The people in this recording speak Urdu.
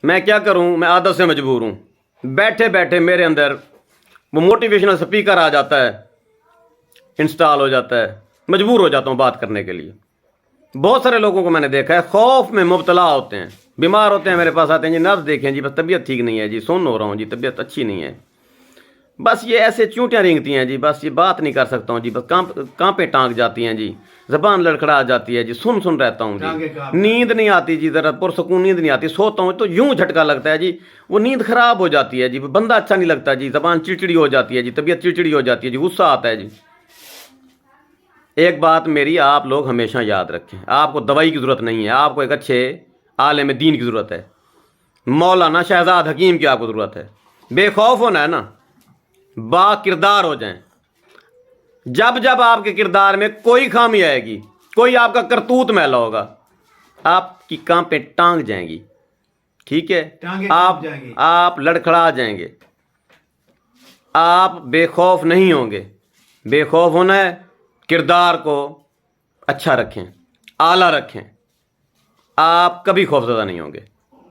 میں کیا کروں، میں عادت سے مجبور ہوں. بیٹھے بیٹھے میرے اندر وہ موٹیویشنل سپیکر آ جاتا ہے، انسٹال ہو جاتا ہے، مجبور ہو جاتا ہوں بات کرنے کے لیے. بہت سارے لوگوں کو میں نے دیکھا ہے خوف میں مبتلا ہوتے ہیں، بیمار ہوتے ہیں، میرے پاس آتے ہیں جی نبض دیکھیں جی، بس طبیعت ٹھیک نہیں ہے جی، سن ہو رہا ہوں جی، طبیعت اچھی نہیں ہے، بس یہ ایسے چونٹیاں رینگتی ہیں جی، بس یہ بات نہیں کر سکتا ہوں جی، بس کانپیں ٹانک جاتی ہیں جی، زبان لڑکھڑا جاتی ہے جی، سن رہتا ہوں جی، نیند نہیں آتی جی، ذرا پرسکون نیند نہیں آتی، سوتا ہوں تو یوں جھٹکا لگتا ہے جی، وہ نیند خراب ہو جاتی ہے جی، بندہ اچھا نہیں لگتا جی، زبان چڑچڑی ہو جاتی ہے جی، طبیعت چڑچڑی ہو جاتی ہے جی، غصہ آتا ہے جی. ایک بات میری آپ لوگ ہمیشہ یاد رکھیں، آپ کو دوائی کی ضرورت نہیں ہے، آپ کو ایک اچھے عالم دین کی ضرورت ہے، مولانا شہزاد حکیم کی آپ کو ضرورت ہے. بے خوف ہونا ہے نا، با کردار ہو جائیں. جب جب آپ کے کردار میں کوئی خامی آئے گی، کوئی آپ کا کرتوت میلا ہوگا، آپ کی کانپیں ٹانگ جائیں گی، ٹھیک ہے، آپ لڑکھڑا جائیں گے، آپ بے خوف نہیں ہوں گے. بے خوف ہونا ہے، کردار کو اچھا رکھیں، اعلیٰ رکھیں، آپ کبھی خوفزدہ نہیں ہوں گے.